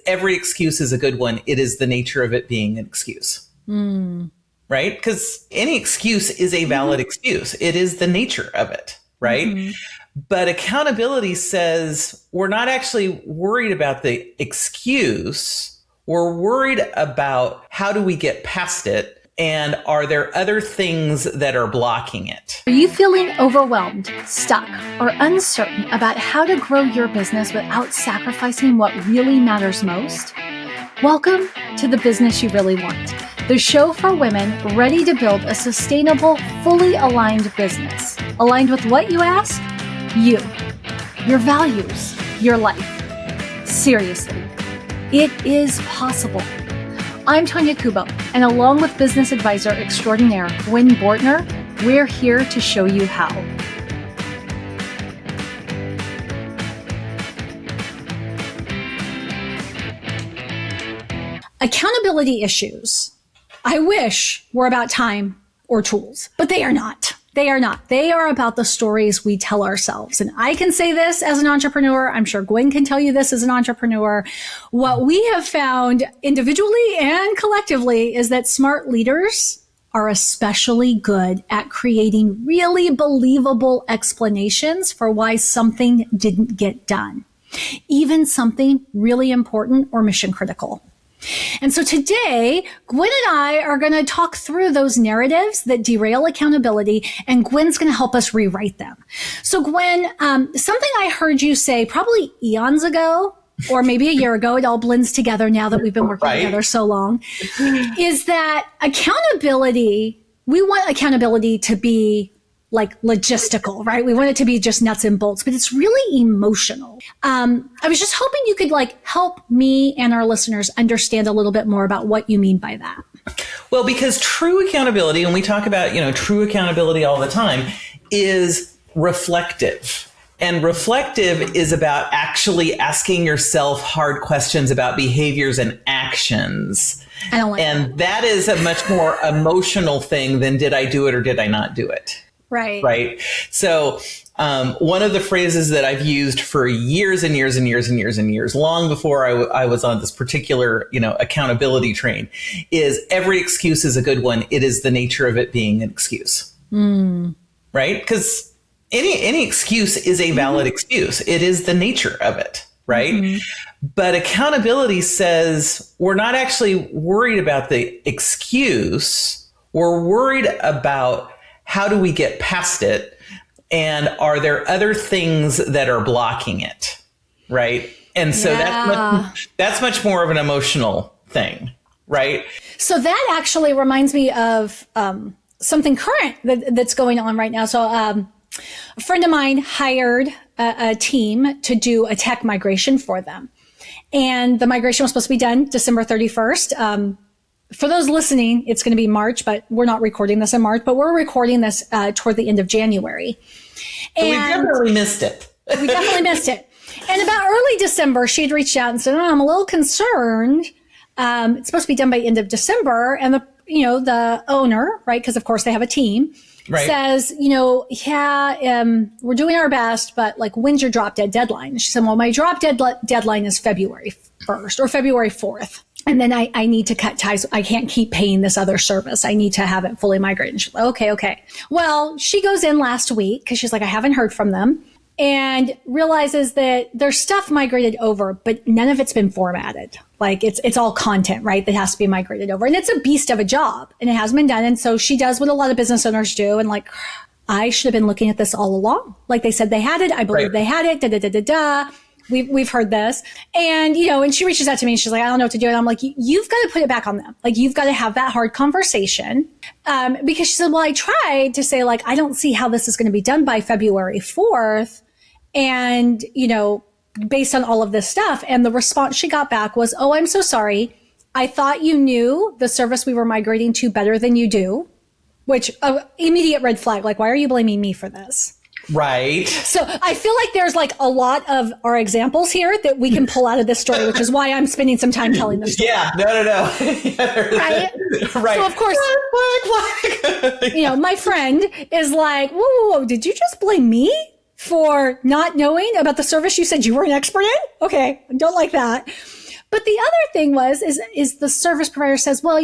every excuse is a good one. It is the nature of it being an excuse. Right? Because any excuse is a valid excuse. It is the nature of it. Right? But accountability says we're not actually worried about the excuse. We're worried about how do we get past it? And are there other things that are blocking it? Are you feeling overwhelmed, stuck, or uncertain about how to grow your business without sacrificing what really matters most? Welcome to The Business You Really Want, the show for women ready to build a sustainable, fully aligned business. Aligned with what, you ask? You, your values, your life. Seriously, it is possible. I'm Tonya Kubo, and along with business advisor extraordinaire Gwen Bortner, we're here to show you how. Accountability issues, I wish, were about time or tools, but they are not. They are not. They are about the stories we tell ourselves. And I can say this as an entrepreneur. I'm sure Gwen can tell you this as an entrepreneur. What we have found individually and collectively is that smart leaders are especially good at creating really believable explanations for why something didn't get done, even something really important or mission critical. And so today, Gwen and I are going to talk through those narratives that derail accountability, and Gwen's going to help us rewrite them. So Gwen, something I heard you say probably eons ago, or maybe a year ago, it all blends together now that we've been working together so long, is that accountability, we want accountability to be like logistical, right? We want it to be just nuts and bolts, but it's really emotional. I was just hoping you could help me and our listeners understand a little bit more about what you mean by that. Well, because true accountability, and we talk about, true accountability all the time, is reflective. And reflective is about actually asking yourself hard questions about behaviors and actions. I don't like and that is a much more emotional thing than did I do it or did I not do it? Right. So one of the phrases that I've used for years and years and years and years and years, long before I was on this particular, accountability train, is every excuse is a good one. It is the nature of it being an excuse. Right? Because any excuse is a valid excuse. It is the nature of it. Right? But accountability says we're not actually worried about the excuse. We're worried about how do we get past it? And are there other things that are blocking it? Right. And so that's much more of an emotional thing. Right. So that actually reminds me of something current that's going on right now. So a friend of mine hired a team to do a tech migration for them. And the migration was supposed to be done December 31st. For those listening, it's going to be March, but we're not recording this in March, but we're recording this toward the end of January. And we definitely missed it. We definitely missed it. And about early December, she had reached out and said, I'm a little concerned. It's supposed to be done by end of December. And the owner, right, because of course they have a team, says, we're doing our best, but when's your drop dead deadline? And she said, well, my drop dead deadline is February 1st or February 4th. And then I need to cut ties. I can't keep paying this other service. I need to have it fully migrated. And she's like, okay. Well, she goes in last week because she's like, I haven't heard from them, and realizes that there's stuff migrated over, but none of it's been formatted. It's all content, right? That has to be migrated over. And it's a beast of a job, and it hasn't been done. And so she does what a lot of business owners do. And I should have been looking at this all along. They said they had it. I believe they had it. We've heard this. And, and she reaches out to me and she's like, I don't know what to do. And I'm like, you've got to put it back on them. You've got to have that hard conversation. Because she said, well, I tried to say, I don't see how this is going to be done by February 4th. And, based on all of this stuff. And the response she got back was, oh, I'm so sorry. I thought you knew the service we were migrating to better than you do, which immediate red flag. Why are you blaming me for this? Right. So I feel like there's a lot of our examples here that we can pull out of this story, which is why I'm spending some time telling this story. Yeah, no. Right? Right. So of course, my friend is like, whoa, did you just blame me for not knowing about the service you said you were an expert in? Okay, don't like that. But the other thing is the service provider says, well,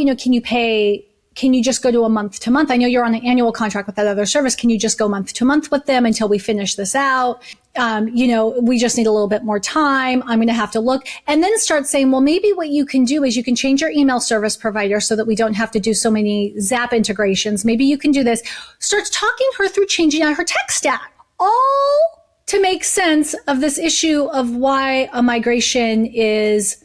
can you just go to a month to month? I know you're on an annual contract with that other service. Can you just go month to month with them until we finish this out? We just need a little bit more time. I'm going to have to look, and then start saying, well, maybe what you can do is you can change your email service provider so that we don't have to do so many Zap integrations. Maybe you can do this. Starts talking her through changing out her tech stack, all to make sense of this issue of why a migration is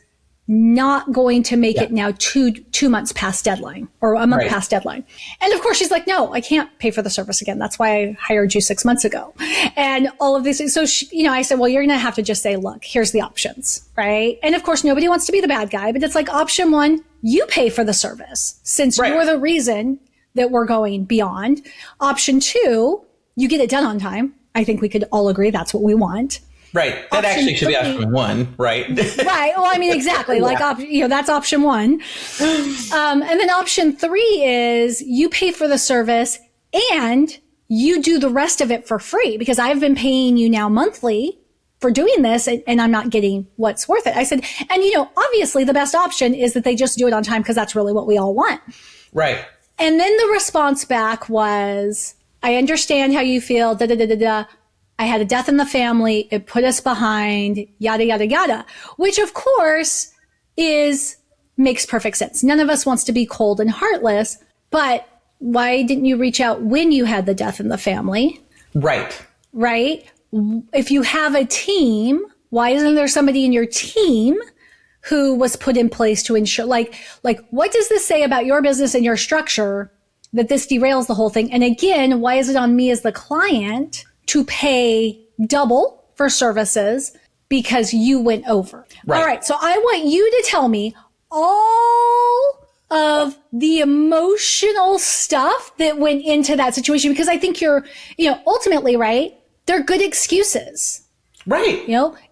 not going to make it now two months past deadline, or a month past deadline. And of course she's like, no, I can't pay for the service again. That's why I hired you 6 months ago. And all of these things. So I said, well, you're going to have to just say, look, here's the options, right? And of course, nobody wants to be the bad guy, but it's like option one, you pay for the service since you're the reason that we're going beyond. Option two, you get it done on time. I think we could all agree that's what we want. Right. That actually should be option one, right? Right. Well, I mean, exactly. Like, that's option one. And then option three is you pay for the service and you do the rest of it for free, because I've been paying you now monthly for doing this, and I'm not getting what's worth it. I said, and obviously the best option is that they just do it on time, because that's really what we all want. Right. And then the response back was, I understand how you feel, da, da, da, da, da. I had a death in the family. It put us behind, yada, yada, yada, which of course makes perfect sense. None of us wants to be cold and heartless, but why didn't you reach out when you had the death in the family? Right. Right. If you have a team, why isn't there somebody in your team who was put in place to ensure, like what does this say about your business and your structure that this derails the whole thing? And again, why is it on me as the client to pay double for services because you went over? Right. All right. So I want you to tell me all of the emotional stuff that went into that situation, because I think you're, ultimately, right, they're good excuses. Right.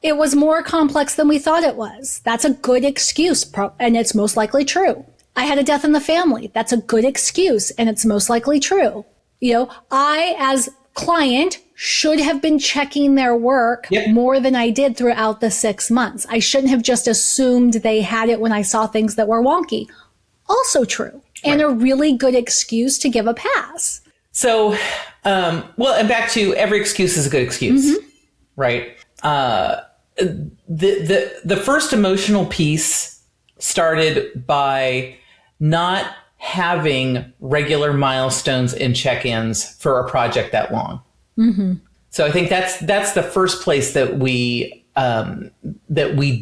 It was more complex than we thought it was. That's a good excuse, and it's most likely true. I had a death in the family. That's a good excuse, and it's most likely true. I, as client, should have been checking their work more than I did throughout the 6 months. I shouldn't have just assumed they had it when I saw things that were wonky. Also true. And a really good excuse to give a pass. So, and back to every excuse is a good excuse, right? The first emotional piece started by not having regular milestones and check-ins for a project that long. So I think that's the first place that we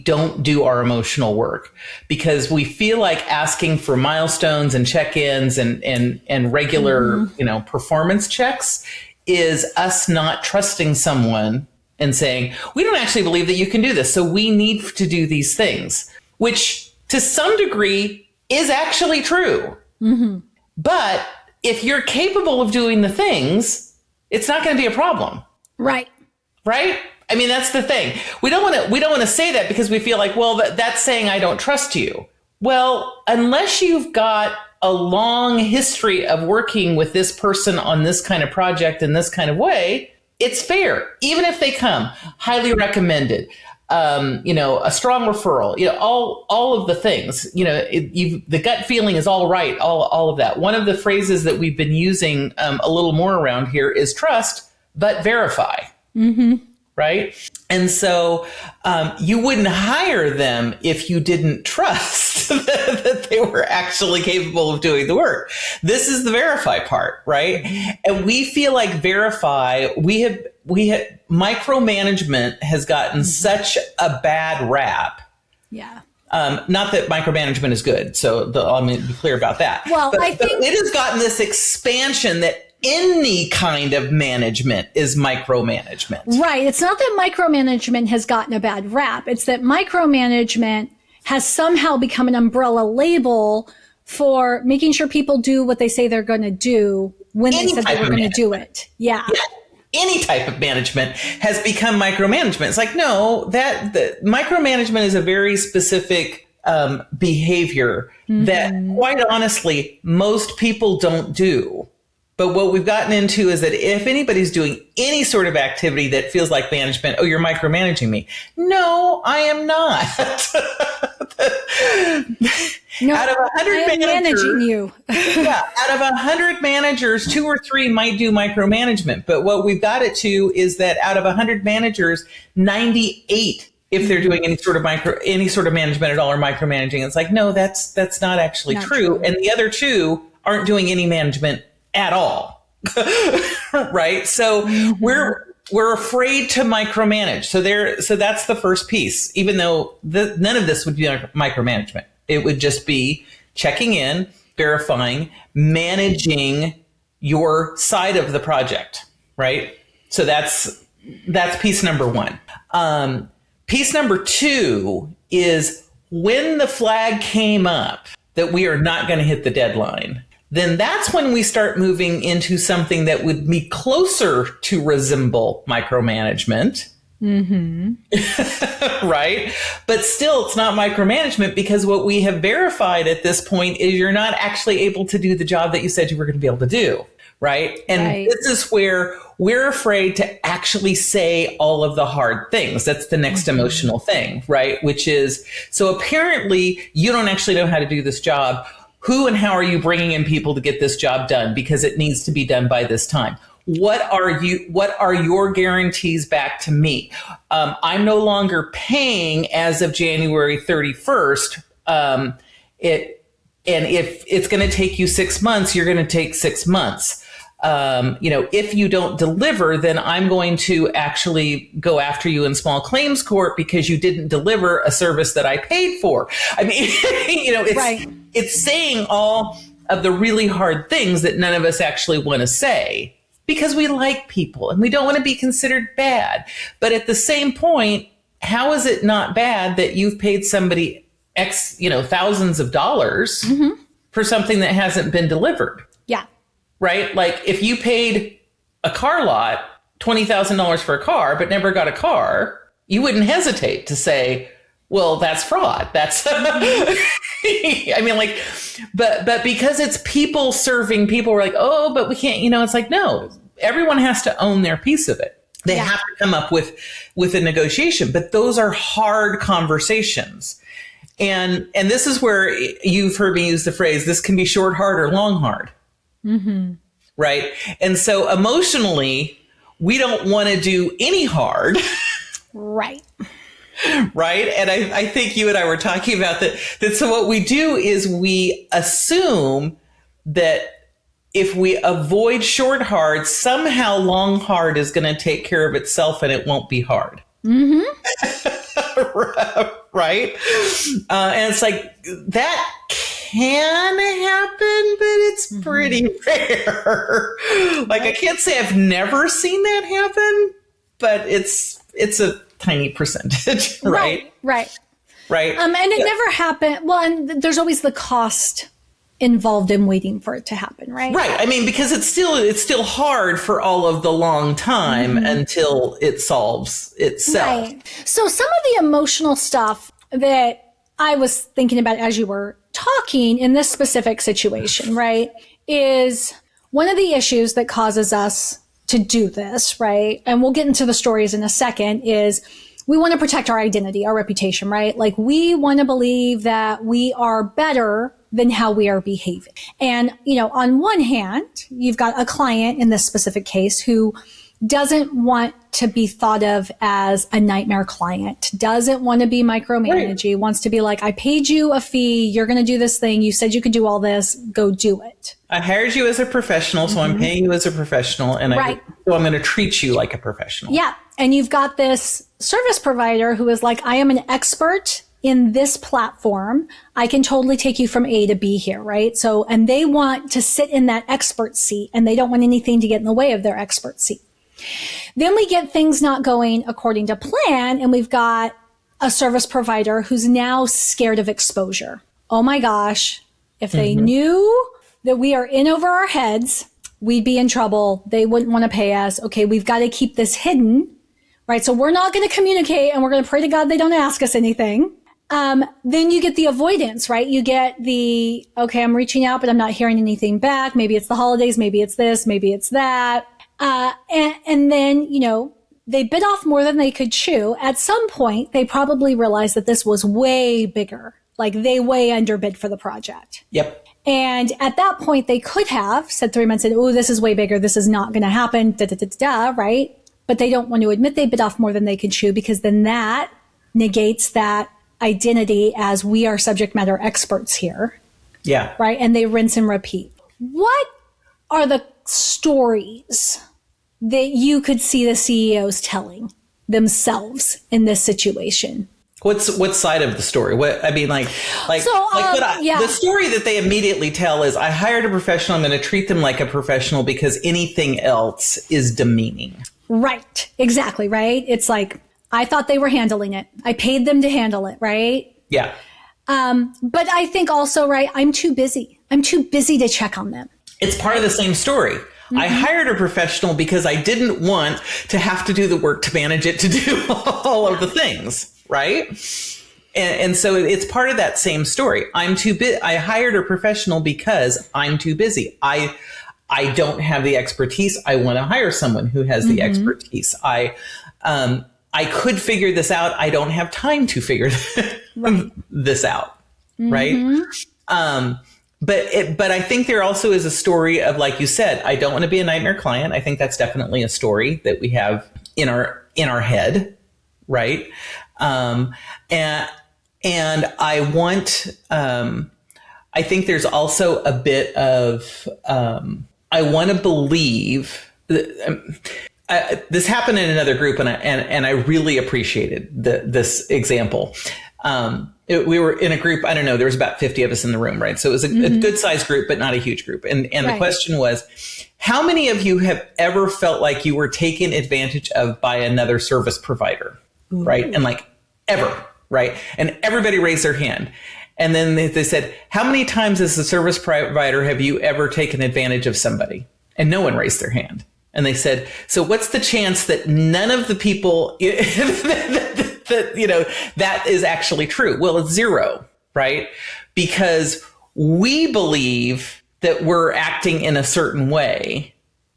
don't do our emotional work, because we feel like asking for milestones and check-ins and regular performance checks is us not trusting someone and saying, we don't actually believe that you can do this, so we need to do these things, which to some degree is actually true. But if you're capable of doing the things, it's not going to be a problem. Right. Right? I mean, that's the thing. We don't want to say that because we feel like, well, that's saying I don't trust you. Well, unless you've got a long history of working with this person on this kind of project in this kind of way, it's fair. Even if they come, highly recommended, a strong referral, all of the things, the gut feeling is all right, all of that. One of the phrases that we've been using a little more around here is trust, but verify. Right. And so you wouldn't hire them if you didn't trust that they were actually capable of doing the work. This is the verify part. Right. And we feel like verify, we have micromanagement has gotten such a bad rap. Yeah. Not that micromanagement is good. So let me be clear about that. Well, but it has gotten this expansion that any kind of management is micromanagement. Right. It's not that micromanagement has gotten a bad rap. It's that micromanagement has somehow become an umbrella label for making sure people do what they say they're going to do when they said they were going to do it. Yeah. Any type of management has become micromanagement. It's like, no, the micromanagement is a very specific behavior that, quite honestly, most people don't do. But what we've gotten into is that if anybody's doing any sort of activity that feels like management, oh, you're micromanaging me. No, I am not. No, out of 100 I am managing you. Yeah, out of 100 managers, 2 or 3 might do micromanagement. But what we've got it to is that out of 100 managers, 98, if they're doing any sort of management at all or micromanaging, it's like, no, that's not actually true. And the other 2 aren't doing any management at all. Right? So we're afraid to micromanage. So that's the first piece, even though none of this would be micromanagement. It would just be checking in, verifying, managing your side of the project, right? So that's piece number 1. Piece number 2 is when the flag came up that we are not going to hit the deadline, then that's when we start moving into something that would be closer to resemble micromanagement. Right? But still, it's not micromanagement because what we have verified at this point is you're not actually able to do the job that you said you were going to be able to do. Right? And this is where we're afraid to actually say all of the hard things. That's the next emotional thing, right? Which is, so apparently you don't actually know how to do this job. Who and how are you bringing in people to get this job done? Because it needs to be done by this time. What are your guarantees back to me? I'm no longer paying as of January 31st. And if it's going to take you 6 months, you're going to take 6 months. If you don't deliver, then I'm going to actually go after you in small claims court because you didn't deliver a service that I paid for. I mean, it's saying all of the really hard things that none of us actually want to say because we like people and we don't want to be considered bad. But at the same point, how is it not bad that you've paid somebody thousands of dollars for something that hasn't been delivered? Yeah. Right? Like if you paid a car lot $20,000 for a car, but never got a car, you wouldn't hesitate to say, well, that's fraud. That's, I mean, like, but because it's people serving people, we're like, oh, but we can't, it's like, no, everyone has to own their piece of it. They have to come up with a negotiation, but those are hard conversations. And this is where you've heard me use the phrase, this can be short, hard, or long, hard. Right. And so emotionally, we don't want to do any hard. Right. Right. And I think you and I were talking about that. So what we do is we assume that if we avoid short hard, somehow long hard is going to take care of itself and it won't be hard. Right. And it's like that can happen, but it's pretty rare. Like I can't say I've never seen that happen, but it's a tiny percentage, right? Right. And it never happened. Well, and there's always the cost involved in waiting for it to happen, right? Right. I mean, because it's still hard for all of the long time until it solves itself. Right. So some of the emotional stuff that I was thinking about as you were talking in this specific situation, right, is one of the issues that causes us to do this, right? And we'll get into the stories in a second, is we want to protect our identity, our reputation, right? Like we want to believe that we are better than how we are behaving. And, on one hand, you've got a client in this specific case who doesn't want to be thought of as a nightmare client, doesn't want to be micromanaged, wants to be like, I paid you a fee, you're going to do this thing, you said you could do all this, go do it. I hired you as a professional, so I'm paying you as a professional, and so I'm going to treat you like a professional. Yeah, and you've got this service provider who is like, I am an expert in this platform. I can totally take you from A to B here, right? So, and they want to sit in that expert seat, and they don't want anything to get in the way of their expert seat. Then we get things not going according to plan, and we've got a service provider who's now scared of exposure. Oh my gosh, if they knew that we are in over our heads, we'd be in trouble. They wouldn't want to pay us. Okay, we've got to keep this hidden, right? So we're not going to communicate, and we're going to pray to God they don't ask us anything. Then you get the avoidance, right? You get the, okay, I'm reaching out, but I'm not hearing anything back. Maybe it's the holidays. Maybe it's this. Maybe it's that. And then, they bit off more than they could chew. At some point, they probably realized that this was way bigger. Like they way underbid for the project. Yep. And at that point, they could have said 3 months in, oh, this is way bigger. This is not going to happen. Right? But they don't want to admit they bit off more than they could chew, because then that negates that identity as we are subject matter experts here. Yeah. Right. And they rinse and repeat. What are the stories that you could see the CEOs telling themselves in this situation? What side of the story? The story that they immediately tell is, I hired a professional. I'm going to treat them like a professional because anything else is demeaning. Right. Exactly. Right. It's like, I thought they were handling it. I paid them to handle it. Right. Yeah. But I think also, right, I'm too busy. I'm too busy to check on them. It's part of the same story. Mm-hmm. I hired a professional because I didn't want to have to do the work to manage it, to do all of the things. Right. And so it's part of that same story. I hired a professional because I'm too busy. I don't have the expertise. I want to hire someone who has the expertise. I could figure this out. I don't have time to figure this out. Right. But I think there also is a story of, like you said, I don't want to be a nightmare client. I think that's definitely a story that we have in our head. Right. And I want, I think there's also a bit of, I want to believe that, this happened in another group, and I really appreciated this example. We were in a group, I don't know, there was about 50 of us in the room, right? So it was a good sized group, but not a huge group. And the question was, how many of you have ever felt like you were taken advantage of by another service provider? Ooh. Right? And like, ever, right? And everybody raised their hand. And then they said, how many times as a service provider have you ever taken advantage of somebody? And no one raised their hand. And they said, so what's the chance that none of the people that is actually true? Well, it's zero, right? Because we believe that we're acting in a certain way,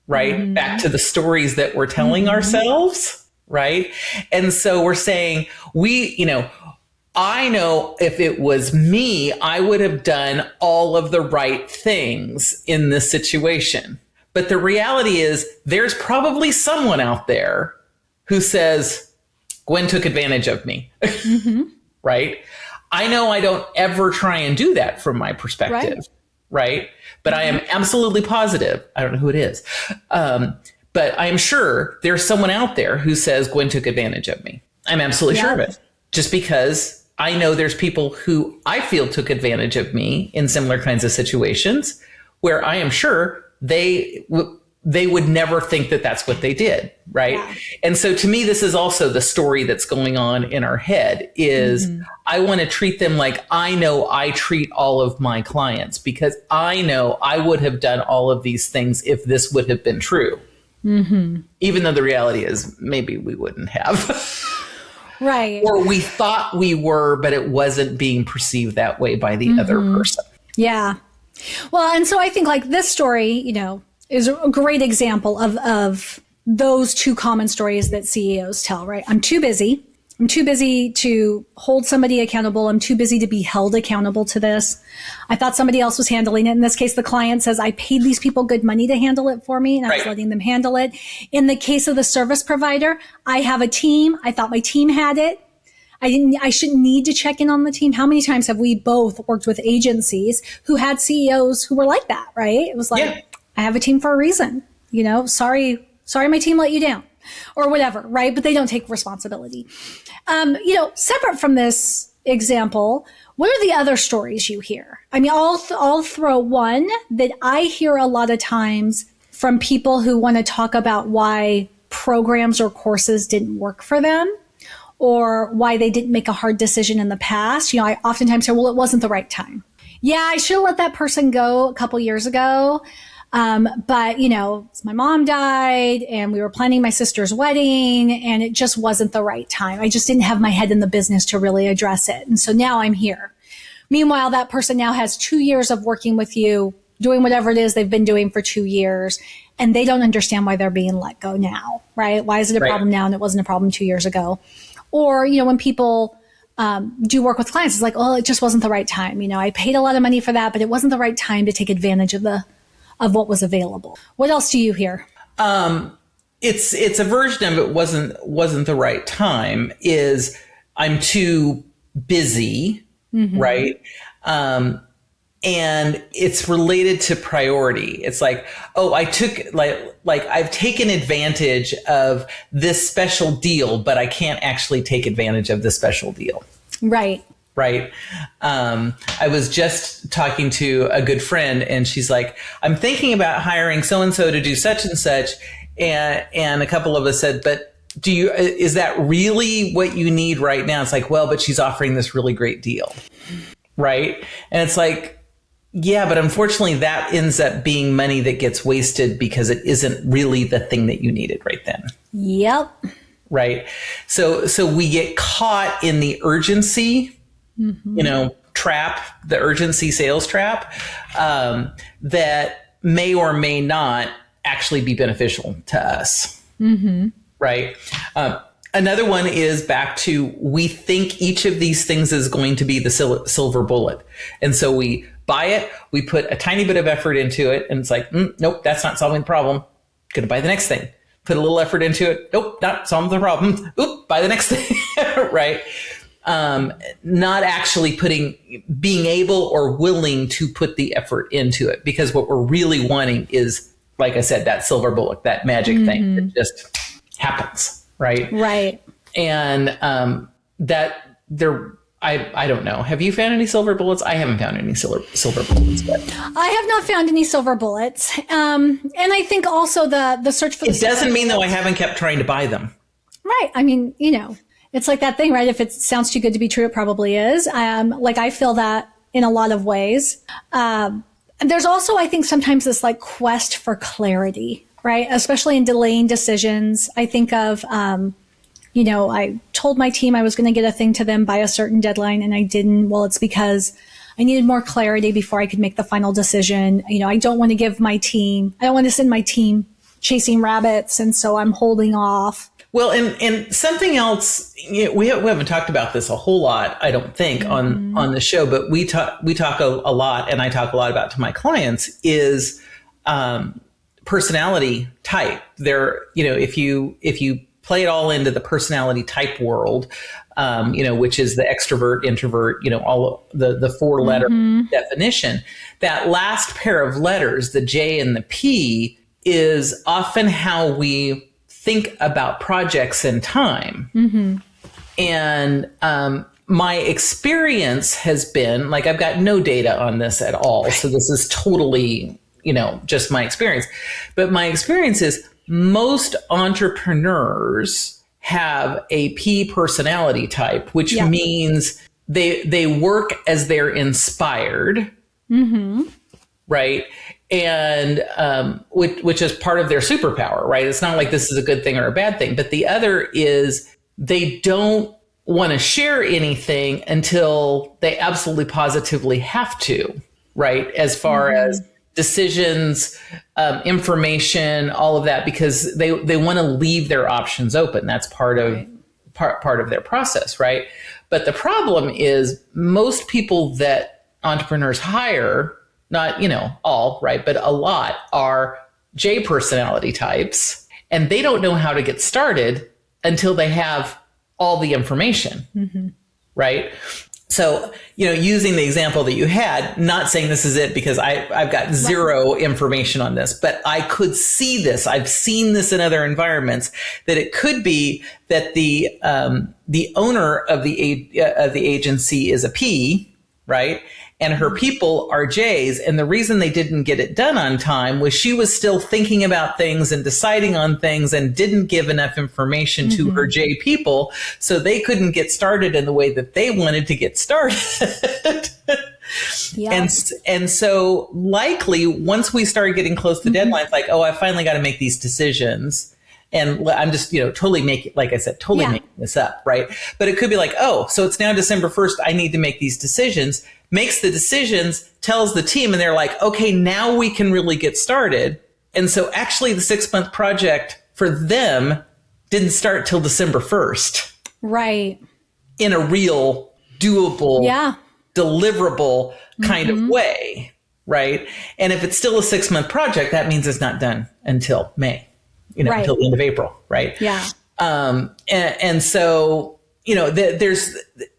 right? Mm-hmm. Back to the stories that we're telling ourselves. Right. And so we're saying I know if it was me, I would have done all of the right things in this situation. But the reality is there's probably someone out there who says, Gwen took advantage of me. Right. I know I don't ever try and do that from my perspective. Right. But I am absolutely positive. I don't know who it is. But I'm sure there's someone out there who says Gwen took advantage of me. I'm absolutely sure of it. Just because I know there's people who I feel took advantage of me in similar kinds of situations where I am sure they would never think that that's what they did. Right. Yeah. And so to me, this is also the story that's going on in our head is I want to treat them like I know I treat all of my clients, because I know I would have done all of these things if this would have been true. Even though the reality is maybe we wouldn't have. Right. Or we thought we were, but it wasn't being perceived that way by the other person. Yeah. Well, and so I think like this story, is a great example of those two common stories that CEOs tell, right? I'm too busy. I'm too busy to hold somebody accountable. I'm too busy to be held accountable to this. I thought somebody else was handling it. In this case, the client says, I paid these people good money to handle it for me, and I was letting them handle it. In the case of the service provider, I have a team. I thought my team had it. I shouldn't need to check in on the team. How many times have we both worked with agencies who had CEOs who were like that, right? It was like, I have a team for a reason. Sorry, my team let you down. Or whatever, right? But they don't take responsibility. Separate from this example, what are the other stories you hear? I mean, I'll throw one that I hear a lot of times from people who want to talk about why programs or courses didn't work for them, or why they didn't make a hard decision in the past. I oftentimes hear, well, it wasn't the right time. Yeah, I should have let that person go a couple years ago. But, you know, my mom died and we were planning my sister's wedding and it just wasn't the right time. I just didn't have my head in the business to really address it. And so now I'm here. Meanwhile, that person now has 2 years of working with you, doing whatever it is they've been doing for 2 years. And they don't understand why they're being let go now, right? Why is it a problem now and it wasn't a problem 2 years ago? Or, you know, when people do work with clients, it's like, oh, it just wasn't the right time. You know, I paid a lot of money for that, but it wasn't the right time to take advantage of what was available. What else do you hear? It's a version of it wasn't the right time is I'm too busy, right? And it's related to priority. It's like, oh, I took like I've taken advantage of this special deal, but I can't actually take advantage of the special deal. Right. Right. I was just talking to a good friend and she's like, I'm thinking about hiring so-and-so to do such and such. And a couple of us said, but is that really what you need right now? It's like, well, but she's offering this really great deal. Right. And it's like, yeah, but unfortunately that ends up being money that gets wasted because it isn't really the thing that you needed right then. Yep. Right. So we get caught in the urgency, you know, trap, the urgency sales trap, that may or may not actually be beneficial to us. Right. Another one is back to, we think each of these things is going to be the silver bullet. And so we buy it, we put a tiny bit of effort into it, and it's like, nope, that's not solving the problem. Gonna buy the next thing. Put a little effort into it. Nope, not solving the problem. Oop, buy the next thing. Right. Not actually being able or willing to put the effort into it, because what we're really wanting is, like I said, that silver bullet, that magic thing that just happens. Right. Right. And I don't know. Have you found any silver bullets? I haven't found any silver bullets yet. I have not found any silver bullets. And I think also the search for the It doesn't mean though I haven't kept trying to buy them. Right. I mean, you know, it's like that thing, right? If it sounds too good to be true, it probably is. Like I feel that in a lot of ways. There's also, I think, sometimes this like quest for clarity, right? Especially in delaying decisions. I think of, you know, I told my team I was going to get a thing to them by a certain deadline and I didn't. Well, it's because I needed more clarity before I could make the final decision. You know, I don't want to send my team chasing rabbits. And so I'm holding off. Well, and something else, you know, we haven't talked about this a whole lot, I don't think, on the show, but we talk a lot, and I talk a lot about to my clients, is personality type. There, you know, if you play it all into the personality type world, you know, which is the extrovert, introvert, you know, all the 4-letter definition, that last pair of letters, the J and the P, is often how we think about projects and time. And my experience has been, like, I've got no data on this at all. So this is totally, you know, just my experience. But my experience is most entrepreneurs have a P personality type, which means they work as they're inspired. Right. And which is part of their superpower, right? It's not like this is a good thing or a bad thing. But the other is they don't want to share anything until they absolutely positively have to, right? As far as decisions, information, all of that, because they want to leave their options open. That's part of part of their process, right? But the problem is most people that entrepreneurs hire, not, you know, all, right, but a lot, are J personality types, and they don't know how to get started until they have all the information, right? So, you know, using the example that you had, not saying this is it because I've got zero information on this, but I could see this. I've seen this in other environments, that it could be that the owner of the agency is a P, right? And her people are J's. And the reason they didn't get it done on time was she was still thinking about things and deciding on things and didn't give enough information to her J people. So they couldn't get started in the way that they wanted to get started. Yeah. And so likely once we started getting close to deadlines, like, oh, I finally got to make these decisions. And I'm just, totally making this up. Right. But it could be like, oh, so it's now December 1st. I need to make these decisions, makes the decisions, tells the team, and they're like, okay, now we can really get started. And so actually the 6-month project for them didn't start till December 1st. Right. In a real doable, deliverable kind of way. Right. And if it's still a 6-month project, that means it's not done until May. Until the end of April, right? Yeah. And so,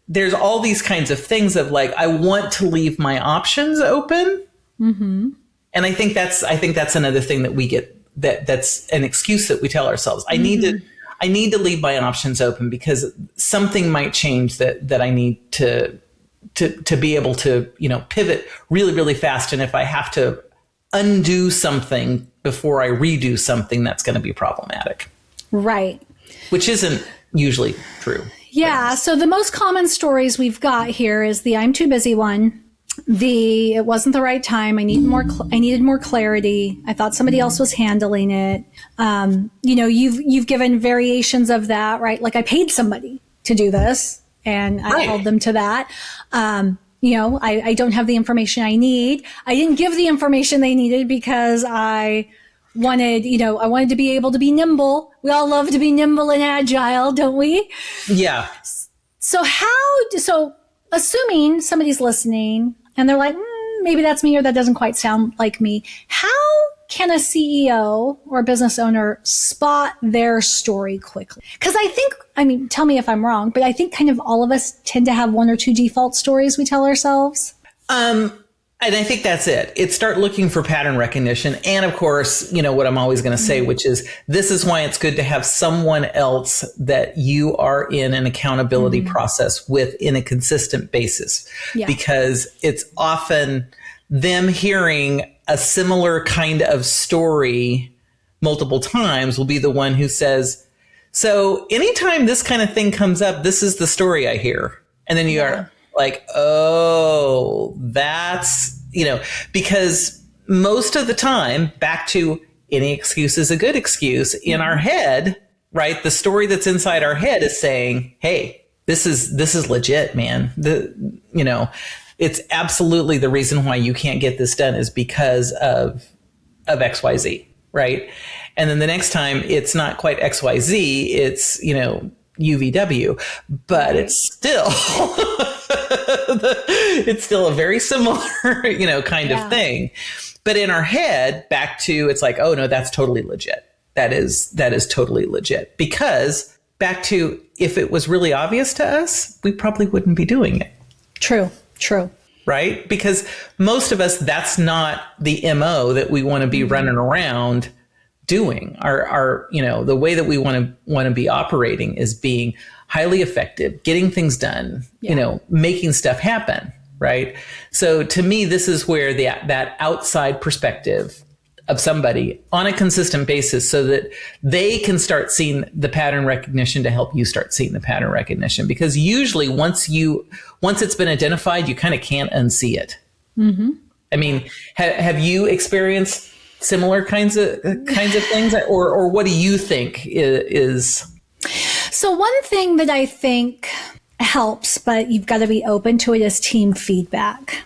there's all these kinds of things of like, I want to leave my options open. Mm-hmm. And I think that's another thing that we get, that's an excuse that we tell ourselves. I need to leave my options open because something might change that I need to be able to, pivot really, really fast. And if I have to undo something before I redo something, that's going to be problematic. Right. Which isn't usually true. Yeah. So the most common stories we've got here is the I'm too busy one. It wasn't the right time. I needed more clarity. I thought somebody else was handling it. You've given variations of that, right? Like I paid somebody to do this and I held them to that. I don't have the information I need. I didn't give the information they needed because I wanted to be able to be nimble. We all love to be nimble and agile, don't we? Yeah. So assuming somebody's listening and they're like, maybe that's me or that doesn't quite sound like me. How can a CEO or a business owner spot their story quickly? Because tell me if I'm wrong, but I think kind of all of us tend to have one or two default stories we tell ourselves. And I think that's it. It's start looking for pattern recognition. And of course, what I'm always going to say, which is this is why it's good to have someone else that you are in an accountability process with in a consistent basis, because it's often them hearing a similar kind of story multiple times will be the one who says, so anytime this kind of thing comes up, this is the story I hear. And then you are like, oh, that's, because most of the time, back to any excuse is a good excuse in our head, right? The story that's inside our head is saying, hey, this is legit, man. It's absolutely the reason why you can't get this done is because of XYZ, right? And then the next time it's not quite XYZ, it's, UVW, but it's still it's still a very similar, kind of thing. But in our head, back to it's like, oh no, that's totally legit. That is totally legit. Because back to if it was really obvious to us, we probably wouldn't be doing it. True. Right? Because most of us, that's not the MO that we want to be running around doing. Our the way that we want to be operating is being highly effective, getting things done, making stuff happen, right? So to me, this is where that outside perspective of somebody on a consistent basis so that they can start seeing the pattern recognition to help you start seeing the pattern recognition. Because usually once it's been identified, you kind of can't unsee it. Mm-hmm. I mean, have you experienced similar kinds of things, or what do you think is? So one thing that I think helps, but you've got to be open to it, is team feedback.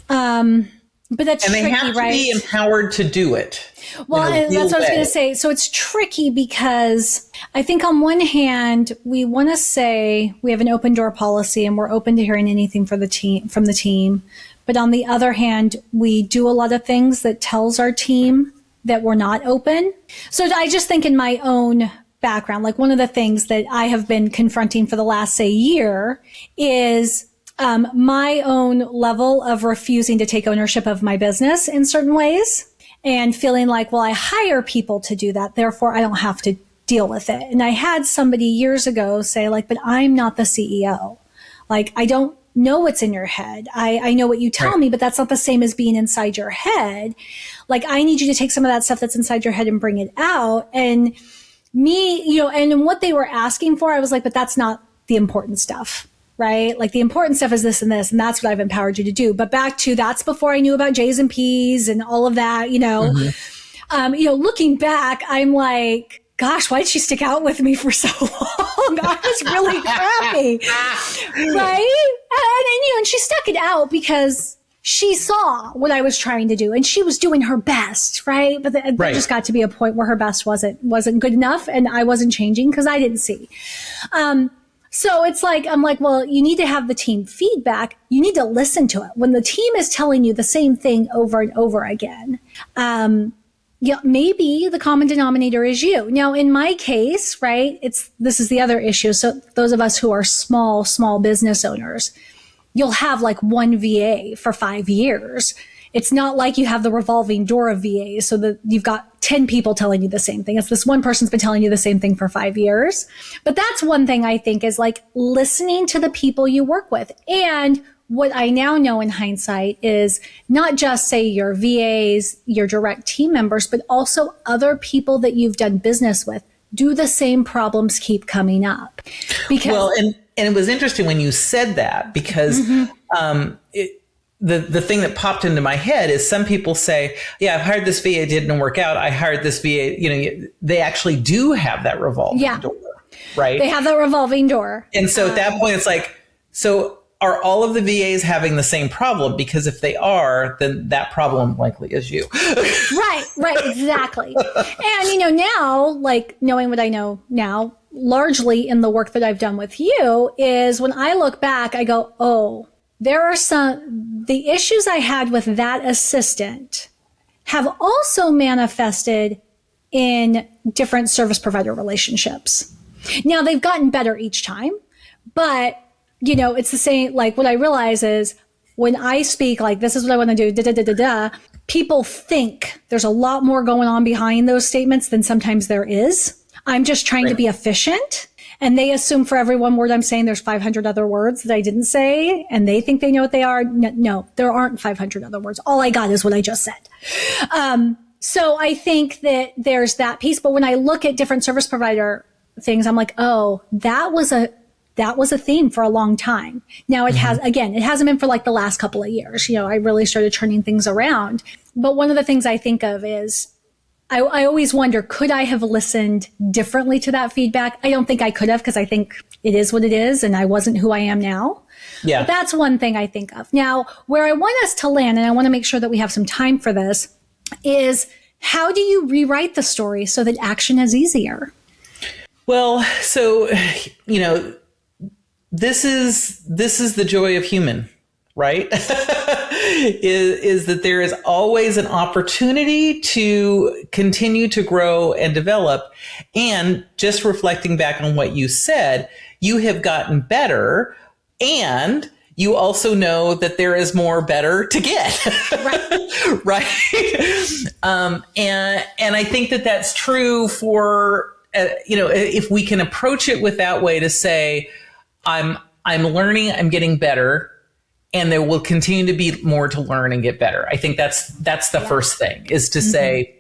But that's tricky, right? And they have to be empowered to do it. Well, that's what I was going to say. So it's tricky because I think on one hand, we want to say we have an open door policy and we're open to hearing anything from the team. But on the other hand, we do a lot of things that tells our team that we're not open. So I just think in my own background, like one of the things that I have been confronting for the last, say, year is my own level of refusing to take ownership of my business in certain ways and feeling like, well, I hire people to do that. Therefore, I don't have to deal with it. And I had somebody years ago say like, but I'm not the CEO. Like, I don't know what's in your head. I know what you tell me, but that's not the same as being inside your head. Like, I need you to take some of that stuff that's inside your head and bring it out. And me, and what they were asking for, I was like, but that's not the important stuff. right? Like the important stuff is this and this, and that's what I've empowered you to do. But back to that's before I knew about J's and P's and all of that, looking back, I'm like, gosh, why did she stick out with me for so long? I was really crappy, right? And she stuck it out because she saw what I was trying to do and she was doing her best, right? But there just got to be a point where her best wasn't good enough and I wasn't changing because I didn't see. So it's like, I'm like, well, you need to have the team feedback. You need to listen to it. When the team is telling you the same thing over and over again, maybe the common denominator is you. Now, in my case, right, this is the other issue. So those of us who are small business owners, you'll have like one VA for 5 years. It's not like you have the revolving door of VAs so that you've got 10 people telling you the same thing. It's this one person's been telling you the same thing for 5 years. But that's one thing I think is like listening to the people you work with. And what I now know in hindsight is not just say your VAs, your direct team members, but also other people that you've done business with. Do the same problems keep coming up? Because and it was interesting when you said that because the thing that popped into my head is some people say, yeah, I've hired this VA, it didn't work out. I hired this VA, they actually do have that revolving door, right? They have that revolving door. And so at that point, it's like, so are all of the VAs having the same problem? Because if they are, then that problem likely is you. Right, exactly. And, now, like knowing what I know now, largely in the work that I've done with you is when I look back, I go, oh, there are the issues I had with that assistant have also manifested in different service provider relationships. Now they've gotten better each time, but it's the same, like what I realize is when I speak like, this is what I want to do, people think there's a lot more going on behind those statements than sometimes there is. I'm just trying to be efficient. And they assume for every one word I'm saying, there's 500 other words that I didn't say. And they think they know what they are. No, there aren't 500 other words. All I got is what I just said. So I think that there's that piece. But when I look at different service provider things, I'm like, oh, that was a theme for a long time. Now it hasn't been for like the last couple of years. I really started turning things around. But one of the things I think of is I always wonder, could I have listened differently to that feedback? I don't think I could have because I think it is what it is and I wasn't who I am now. Yeah. But that's one thing I think of. Now, where I want us to land, and I want to make sure that we have some time for this, is how do you rewrite the story so that action is easier? Well, so, this is the joy of human, right? is that there is always an opportunity to continue to grow and develop. And just reflecting back on what you said, you have gotten better and you also know that there is more better to get. Right. And I think that that's true for, if we can approach it with that way to say, I'm learning, I'm getting better, and there will continue to be more to learn and get better. I think that's the first thing is to say,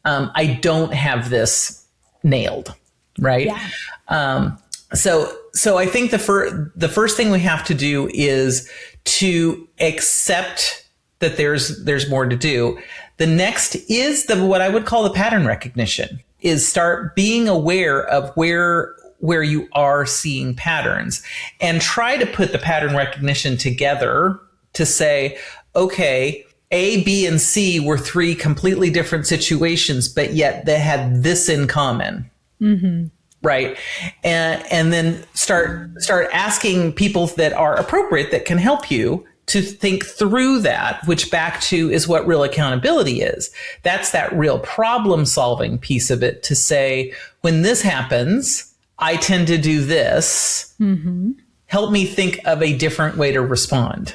I don't have this nailed, right? Yeah. So I think the first thing we have to do is to accept that there's more to do. The next is what I would call the pattern recognition, is start being aware of where you are seeing patterns and try to put the pattern recognition together to say, okay, A, B, and C were 3 completely different situations, but yet they had this in common. Mm-hmm. Right. And then start asking people that are appropriate that can help you to think through that, which back to is what real accountability is. That's that real problem solving piece of it, to say, when this happens, I tend to do this. Mm-hmm. Help me think of a different way to respond.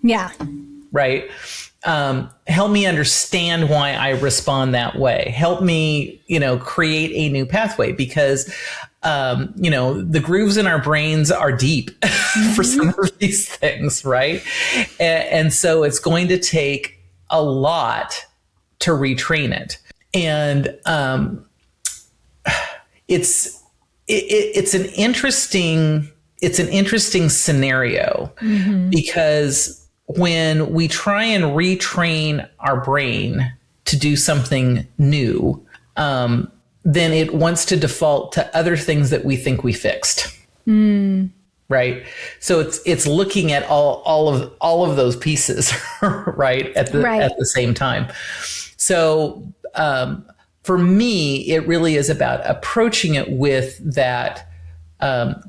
Yeah. Right. Help me understand why I respond that way. Help me, create a new pathway, because, the grooves in our brains are deep for some of these things. Right. And so it's going to take a lot to retrain it. And, it's an interesting it's an interesting scenario because when we try and retrain our brain to do something new, then it wants to default to other things that we think we fixed. Right. So it's looking at all of those pieces, right, at the same time. So for me, it really is about approaching it with that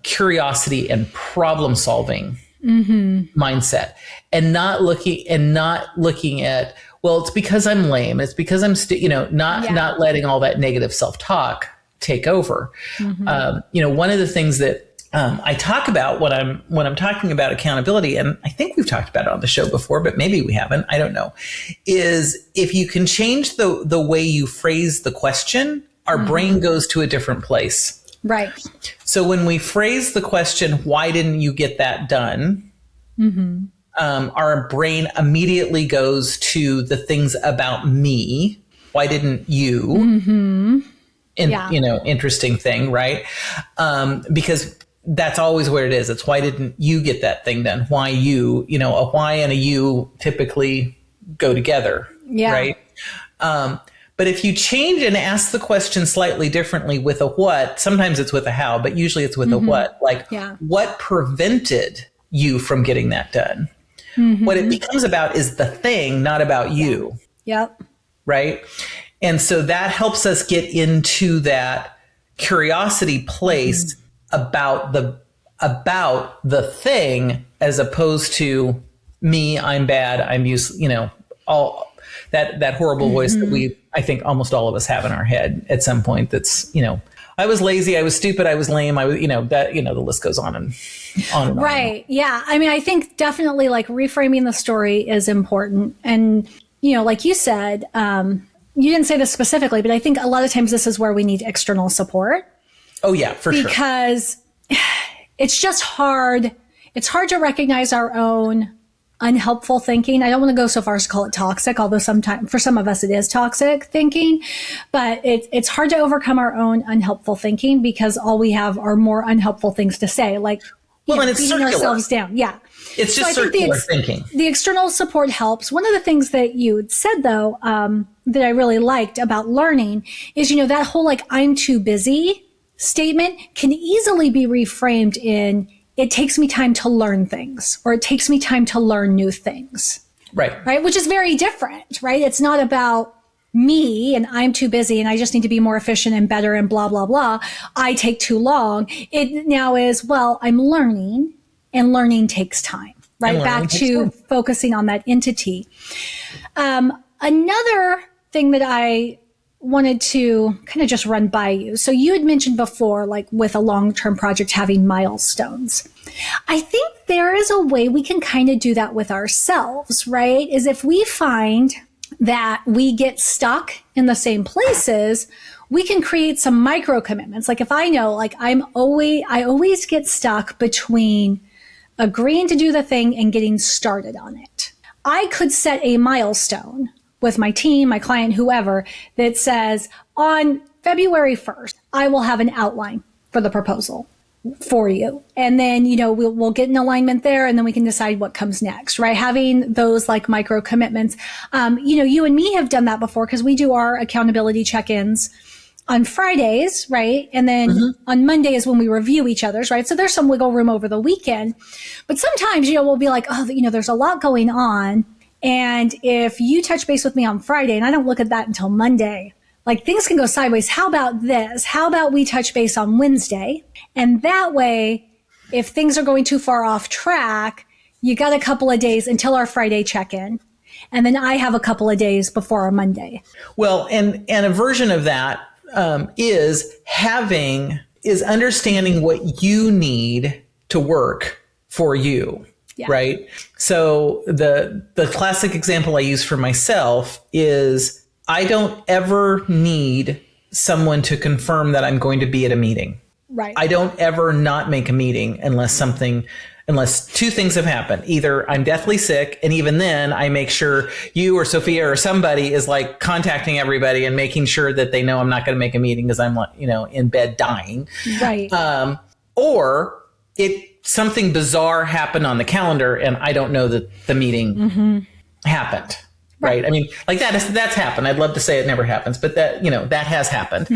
curiosity and problem solving mindset, and not looking at, well, it's because I'm lame. It's because I'm not letting all that negative self-talk take over. One of the things that I talk about when I'm talking about accountability, and I think we've talked about it on the show before, but maybe we haven't, I don't know, is if you can change the way you phrase the question, our brain goes to a different place. Right. So when we phrase the question, why didn't you get that done? Our brain immediately goes to the things about me. Why didn't you? Interesting thing, right? Because that's always where it is. It's why didn't you get that thing done? Why you? A why and a you typically go together, right? But if you change and ask the question slightly differently with a what, sometimes it's with a how, but usually it's with a what. Like, what prevented you from getting that done? What it becomes about is the thing, not about you. Yep. Right? And so that helps us get into that curiosity place about the thing, as opposed to me, I'm bad, I'm useless, all that horrible voice that I think almost all of us have in our head at some point. That's, I was lazy, I was stupid, I was lame, the list goes on and on and on. Right. Yeah. I mean, I think definitely like reframing the story is important. And, like you said, you didn't say this specifically, but I think a lot of times this is where we need external support. Oh yeah, for sure. Because it's just hard. It's hard to recognize our own unhelpful thinking. I don't want to go so far as to call it toxic, although sometimes for some of us it is toxic thinking, but it's hard to overcome our own unhelpful thinking because all we have are more unhelpful things to say, like and it's beating ourselves down. Yeah. It's just circular thinking. The external support helps. One of the things that you said though, that I really liked about learning is, that whole like, I'm too busy statement can easily be reframed in, it takes me time to learn things, or it takes me time to learn new things. Right. Which is very different, right? It's not about me and I'm too busy and I just need to be more efficient and better and blah, blah, blah. I take too long. It now is, well, I'm learning, and learning takes time, right? Back to focusing on that entity. Another thing that I wanted to kind of just run by you. So you had mentioned before, like with a long-term project, having milestones. I think there is a way we can kind of do that with ourselves, right? Is if we find that we get stuck in the same places, we can create some micro commitments. Like if I know, like I always get stuck between agreeing to do the thing and getting started on it. I could set a milestone with my team, my client, whoever, that says on February 1st, I will have an outline for the proposal for you. And then, we'll get an alignment there, and then we can decide what comes next, right? Having those like micro commitments. You and me have done that before because we do our accountability check-ins on Fridays, right? And then on Monday is when we review each other's, right? So there's some wiggle room over the weekend. But sometimes, we'll be like, oh, there's a lot going on. And if you touch base with me on Friday and I don't look at that until Monday, like things can go sideways. How about this? How about we touch base on Wednesday? And that way, if things are going too far off track, you got a couple of days until our Friday check-in. And then I have a couple of days before our Monday. Well, and a version of that is understanding what you need to work for you. Yeah. Right. So the classic example I use for myself is I don't ever need someone to confirm that I'm going to be at a meeting. Right. I don't ever not make a meeting unless two things have happened. Either I'm deathly sick, and even then I make sure you or Sophia or somebody is like contacting everybody and making sure that they know I'm not going to make a meeting because I'm in bed dying. Right. Or it something bizarre happened on the calendar and I don't know that the meeting happened. Right. I mean, like that's happened. I'd love to say it never happens, but that, that has happened.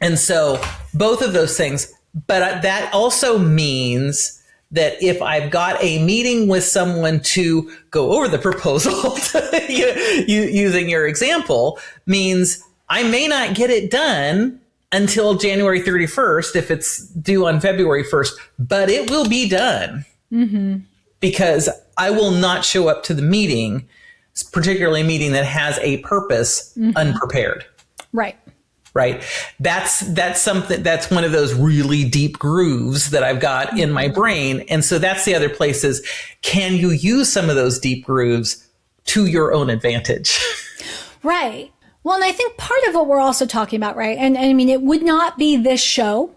And so both of those things, but that also means that if I've got a meeting with someone to go over the proposal, using your example, means I may not get it done until January 31st if it's due on February 1st, but it will be done because I will not show up to the meeting, particularly a meeting that has a purpose, unprepared. Right. That's something, that's one of those really deep grooves that I've got in my brain. And so that's the other place is, can you use some of those deep grooves to your own advantage? Right. Well, and I think part of what we're also talking about, right? And I mean, it would not be this show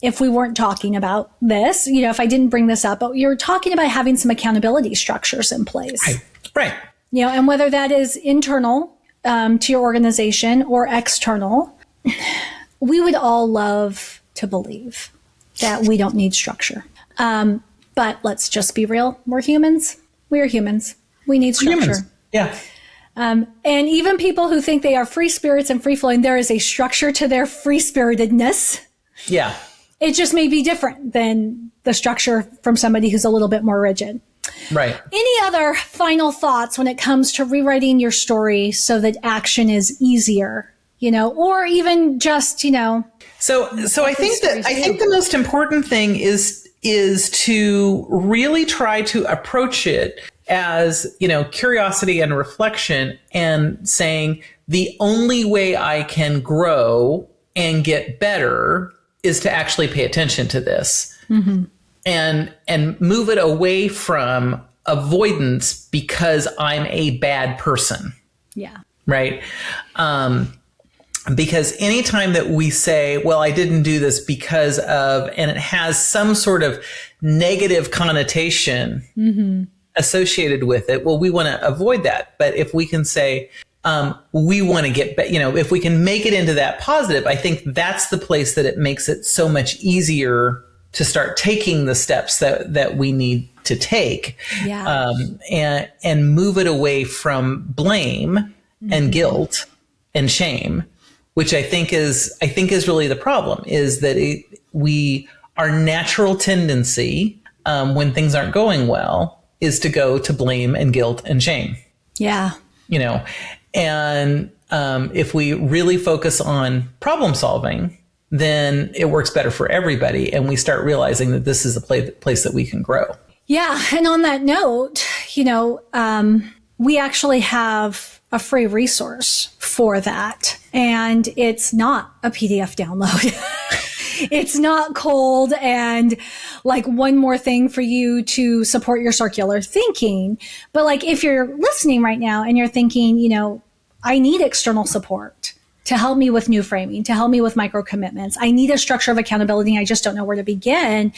if we weren't talking about this, if I didn't bring this up, but you're talking about having some accountability structures in place. Right. And whether that is internal to your organization or external, we would all love to believe that we don't need structure. But let's just be real. We're humans. We are humans. We need structure. Yeah. And even people who think they are free spirits and free flowing, there is a structure to their free spiritedness. Yeah. It just may be different than the structure from somebody who's a little bit more rigid. Right. Any other final thoughts when it comes to rewriting your story so that action is easier? Or even just, So I think the most important thing is to really try to approach it as, curiosity and reflection and saying the only way I can grow and get better is to actually pay attention to this and move it away from avoidance because I'm a bad person. Yeah. Right. Because anytime that we say, well, I didn't do this because of, and it has some sort of negative connotation associated with it, well, we want to avoid that. But if we can say, we want to get, if we can make it into that positive, I think that's the place that it makes it so much easier to start taking the steps that we need to take, and move it away from blame and guilt and shame, which I think is really the problem, is that our natural tendency when things aren't going well is to go to blame and guilt and shame. Yeah. And if we really focus on problem solving, then it works better for everybody. And we start realizing that this is a place that we can grow. Yeah. And on that note, we actually have a free resource for that. And it's not a PDF download. It's not cold and like one more thing for you to support your circular thinking. But like if you're listening right now and you're thinking, I need external support to help me with new framing, to help me with micro commitments. I need a structure of accountability. I just don't know where to begin.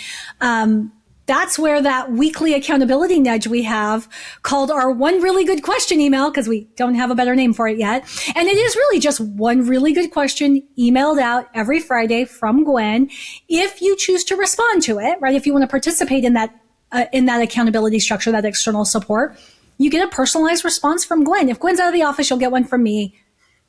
That's where that weekly accountability nudge we have called our one really good question email, because we don't have a better name for it yet. And it is really just one really good question emailed out every Friday from Gwen. If you choose to respond to it, right? If you want to participate in that accountability structure, that external support, you get a personalized response from Gwen. If Gwen's out of the office, you'll get one from me.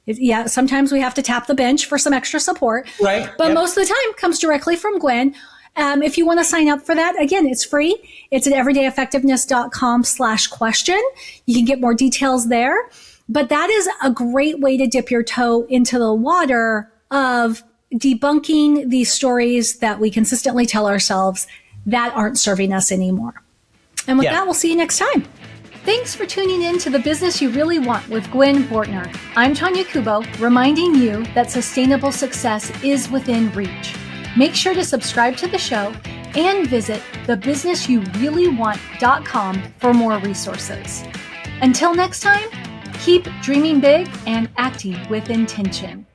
Yeah, sometimes we have to tap the bench for some extra support. Right. But most of the time it comes directly from Gwen. If you want to sign up for that, again, it's free. It's at everydayeffectiveness.com/question. You can get more details there. But that is a great way to dip your toe into the water of debunking these stories that we consistently tell ourselves that aren't serving us anymore. And with that, we'll see you next time. Thanks for tuning in to The Business You Really Want with Gwen Bortner. I'm Tonya Kubo, reminding you that sustainable success is within reach. Make sure to subscribe to the show and visit thebusinessyoureallyWant.com for more resources. Until next time, keep dreaming big and acting with intention.